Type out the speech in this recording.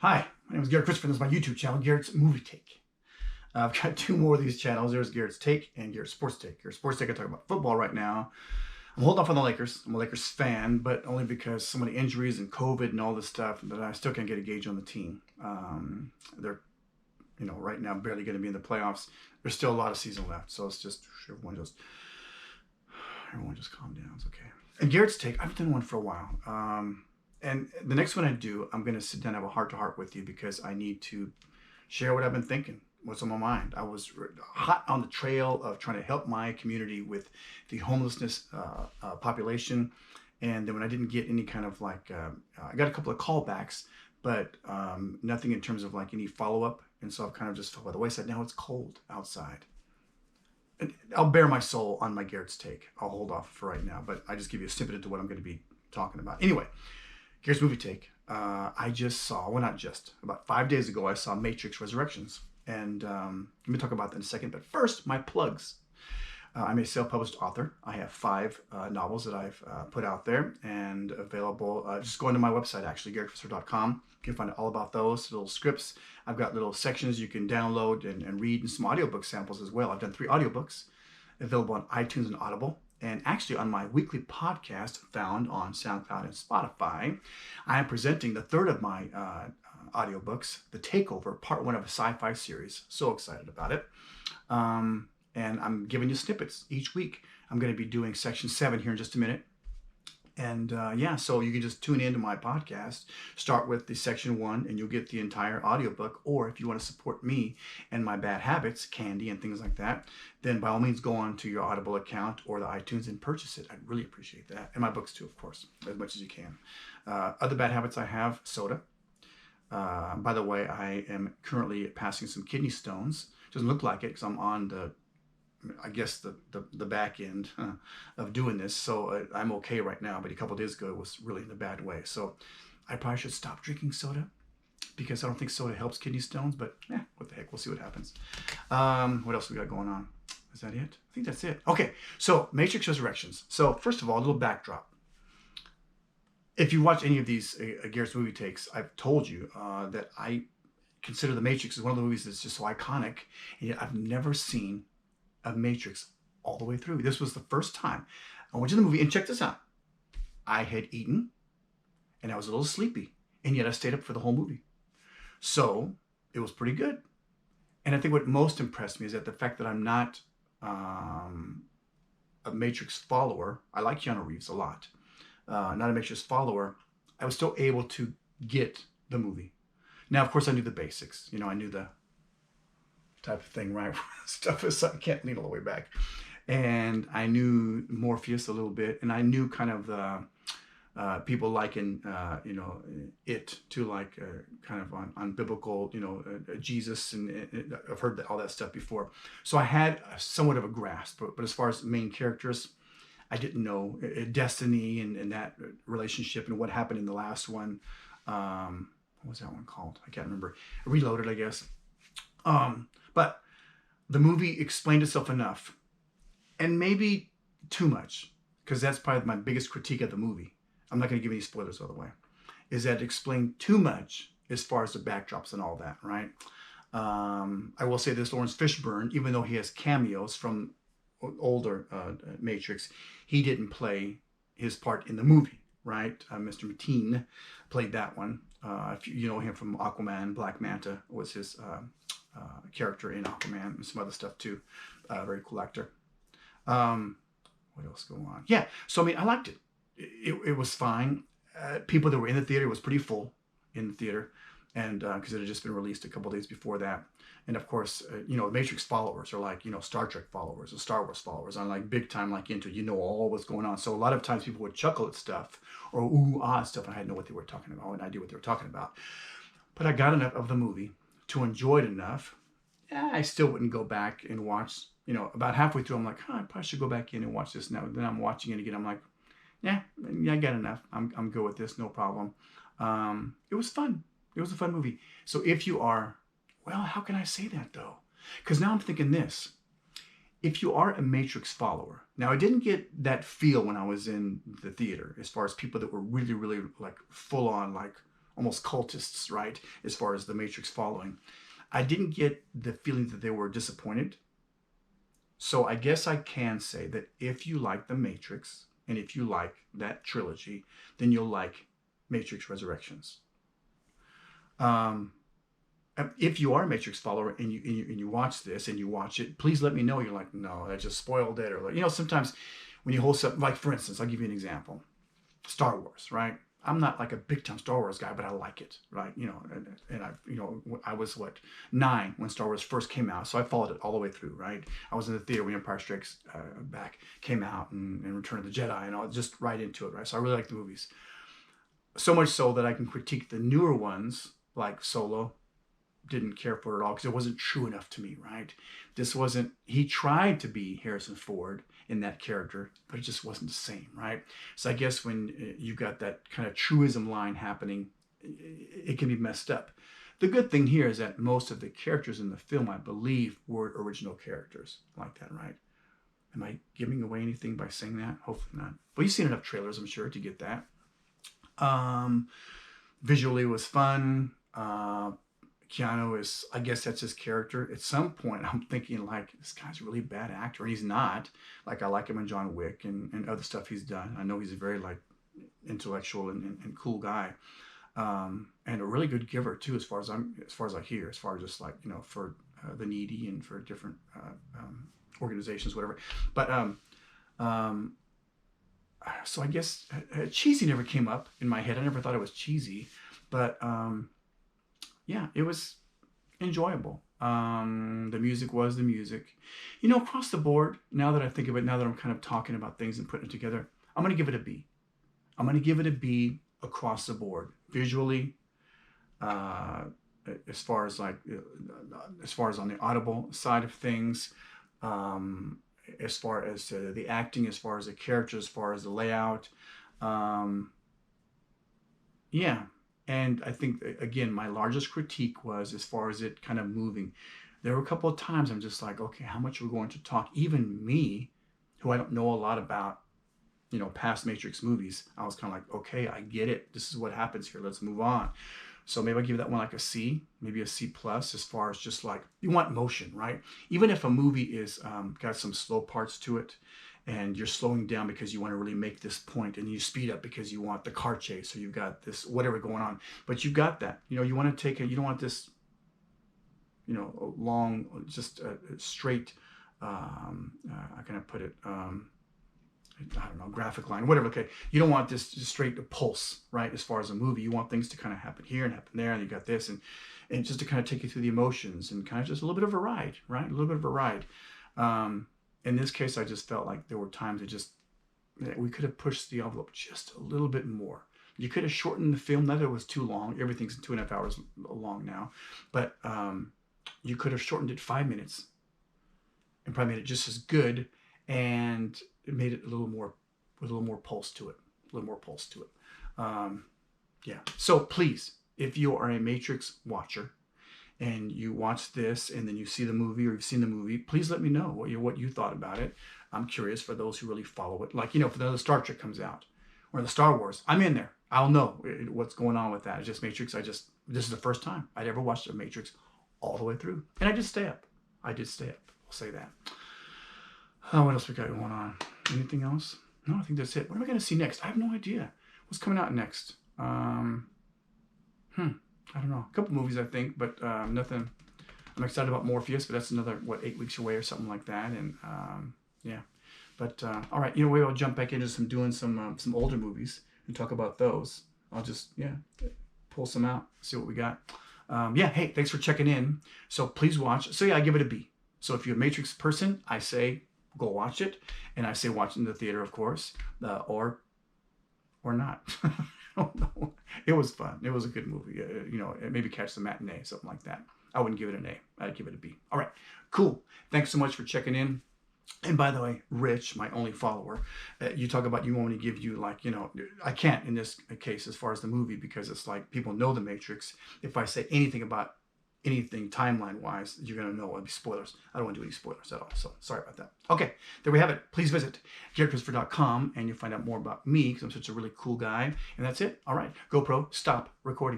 Hi, my name is Garrett Christopher. This is my YouTube channel, Garrett's Movie Take. I've got two more of these channels. There's Garrett's Take and Garrett's Sports Take. Garrett's Sports Take, I talk about football right now. I'm holding off on the Lakers. I'm a Lakers fan, but only because so many injuries and COVID and all this stuff that I still can't get a gauge on the team. They're, right now barely going to be in the playoffs. There's still a lot of season left, so it's just everyone just calm down. It's okay. And Garrett's Take, I've done one for a while. And the next one I do, I'm going to sit down and have a heart-to-heart with you because I need to share what I've been thinking, what's on my mind. I was hot on the trail of trying to help my community with the homelessness population. And then when I didn't get any kind of I got a couple of callbacks, but nothing in terms of like any follow-up. And so I've kind of just fell by the wayside. Now it's cold outside. And I'll bare my soul on my Garrett's Take. I'll hold off for right now, but I just give you a snippet into what I'm going to be talking about. Anyway, Here's Movie Take. I just saw, well, not just, about 5 days ago, I saw Matrix Resurrections. And let me talk about that in a second. But first, my plugs. I'm a self-published author. I have 5 novels that I've put out there and available. Just go into my website, actually, garetfisser.com. You can find out all about those little scripts. I've got little sections you can download and read, and some audiobook samples as well. I've done 3 audiobooks available on iTunes and Audible. And actually on my weekly podcast found on Soundcloud and Spotify, I am presenting the third of my audiobooks, The Takeover, part 1 of a sci-fi series. So excited about it. And I'm giving you snippets each week. I'm going to be doing section 7 here in just a minute. And so you can just tune into my podcast, start with the section 1, and you'll get the entire audiobook. Or if you want to support me and my bad habits, candy and things like that, then by all means go on to your Audible account or the iTunes and purchase it. I'd really appreciate that. And my books too, of course, as much as you can. Other bad habits I have, soda. By the way, I am currently passing some kidney stones. Doesn't look like it because I'm on the back end of doing this. So I'm okay right now, but a couple of days ago it was really in a bad way. So I probably should stop drinking soda because I don't think soda helps kidney stones, but what the heck, we'll see what happens. What else we got going on? Is that it? I think that's it. Okay, so Matrix Resurrections. So first of all, a little backdrop. If you watch any of these Garrett's Movie Takes, I've told you that I consider The Matrix as one of the movies that's just so iconic, and yet I've never seen a Matrix all the way through. This was the first time I went to the movie, and check this out. I had eaten and I was a little sleepy, and yet I stayed up for the whole movie. So it was pretty good. And I think what most impressed me is that the fact that I'm not a Matrix follower. I like Keanu Reeves a lot. Not a Matrix follower. I was still able to get the movie. Now, of course, I knew the basics. I knew the type of thing, right? Stuff is, I can't lean all the way back. And I knew Morpheus a little bit, and I knew kind of the people liken, it to like kind of on biblical, Jesus, and I've heard all that stuff before. So I had somewhat of a grasp, but as far as main characters, I didn't know Destiny and that relationship and what happened in the last one. What was that one called? I can't remember. Reloaded, I guess. But the movie explained itself enough, and maybe too much, because that's probably my biggest critique of the movie. I'm not going to give any spoilers, by the way, is that it explained too much as far as the backdrops and all that, right? I will say this, Lawrence Fishburne, even though he has cameos from older Matrix, he didn't play his part in the movie, right? Mr. Mateen played that one. If you know him from Aquaman, Black Manta was his character in Aquaman, and some other stuff too. Very cool actor. What else going on? Yeah, so I mean, I liked it. It was fine. People that were in the theater, it was pretty full in the theater, and because it had just been released a couple days before that. And of course, Matrix followers are like, Star Trek followers or Star Wars followers. I'm like big time like into, all what's going on. So a lot of times people would chuckle at stuff or ooh, ah stuff, and I had no what they were talking about, and idea what they were talking about. But I got enough of the movie to enjoy it enough. I still wouldn't go back and watch, about halfway through, I'm like, I probably should go back in and watch this now. Then I'm watching it again. I'm like, yeah, I got enough. I'm good with this, no problem. It was fun. It was a fun movie. So if you are, well, how can I say that though? Because now I'm thinking this. If you are a Matrix follower, now I didn't get that feel when I was in the theater as far as people that were really, really like full on like, almost cultists, right? As far as the Matrix following. I didn't get the feeling that they were disappointed. So I guess I can say that if you like the Matrix and if you like that trilogy, then you'll like Matrix Resurrections. If you are a Matrix follower and you watch this and you watch it, please let me know. You're like, no, I just spoiled it, or sometimes when you hold something, like for instance, I'll give you an example, Star Wars, right? I'm not like a big time Star Wars guy, but I like it, right? And I was 9 when Star Wars first came out, so I followed it all the way through, right? I was in the theater when Empire Strikes Back came out and Return of the Jedi, and I was just right into it, right? So I really like the movies, so much so that I can critique the newer ones like Solo. Didn't care for it at all because it wasn't true enough to me, right? This wasn't, he tried to be Harrison Ford in that character, but it just wasn't the same, right? So I guess when you got that kind of truism line happening, it can be messed up. The good thing here is that most of the characters in the film, I believe, were original characters like that, right? Am I giving away anything by saying that? Hopefully not. But you've seen enough trailers, I'm sure, to get that. Visually it was fun. Keanu is, I guess that's his character. At some point, I'm thinking like, this guy's a really bad actor, and he's not. Like, I like him in John Wick and other stuff he's done. I know he's a very like intellectual and cool guy, and a really good giver too, as far as I hear, as far as just like for the needy and for different organizations, whatever. But so I guess cheesy never came up in my head. I never thought it was cheesy, but yeah, it was enjoyable. The music was the music. Across the board, now that I think of it, now that I'm kind of talking about things and putting it together, I'm going to give it a B. I'm going to give it a B across the board. Visually, as far as on the audible side of things, as far as the acting, as far as the characters, as far as the layout. Yeah. And I think, again, my largest critique was as far as it kind of moving. There were a couple of times I'm just like, okay, how much are we going to talk? Even me, who I don't know a lot about, past Matrix movies, I was kind of like, okay, I get it. This is what happens here. Let's move on. So maybe I give that one like a C, maybe a C plus, as far as just like, you want motion, right? Even if a movie is got some slow parts to it, and you're slowing down because you want to really make this point, and you speed up because you want the car chase, or you've got this whatever going on, but you've got that, you want to take it, you don't want this, long, just straight, how can I put it, I don't know, graphic line, whatever. Okay, you don't want this just straight pulse, right? As far as a movie, you want things to kind of happen here and happen there, and you got this, and just to kind of take you through the emotions and kind of just a little bit of a ride, right? A little bit of a ride. In this case, I just felt like there were times we could have pushed the envelope just a little bit more. You could have shortened the film. Not that it was too long. Everything's 2.5 hours long now, but you could have shortened it 5 minutes and probably made it just as good, and it made it with a little more pulse to it. Yeah. So please, if you are a Matrix watcher and you watch this and then you see the movie, or you've seen the movie, please let me know what you thought about it. I'm curious for those who really follow it. Like, if another Star Trek comes out or the Star Wars, I'm in there. I'll know what's going on with that. It's just Matrix. This is the first time I'd ever watched a Matrix all the way through. And I did stay up. I'll say that. Oh, what else we got going on? Anything else? No, I think that's it. What am I going to see next? I have no idea. What's coming out next? I don't know. A couple movies, I think, but nothing. I'm excited about Morpheus, but that's another, 8 weeks away or something like that. And yeah. But all right, maybe I'll jump back into doing some older movies and talk about those. I'll just, pull some out, see what we got. Hey, thanks for checking in. So please watch. So I give it a B. So if you're a Matrix person, I say go watch it. And I say watch in the theater, of course, or not. I don't know. It was fun. It was a good movie. Maybe catch the matinee, something like that. I wouldn't give it an A. I'd give it a B. All right, cool. Thanks so much for checking in. And by the way, Rich, my only follower, you talk about you want me to give you I can't in this case as far as the movie, because it's like people know the Matrix. If I say anything about anything timeline-wise, you're going to know it'll be spoilers. I don't want to do any spoilers at all, so sorry about that. Okay, there we have it. Please visit GaretChristopher.com and you'll find out more about me, because I'm such a really cool guy. And that's it. All right, GoPro, stop recording.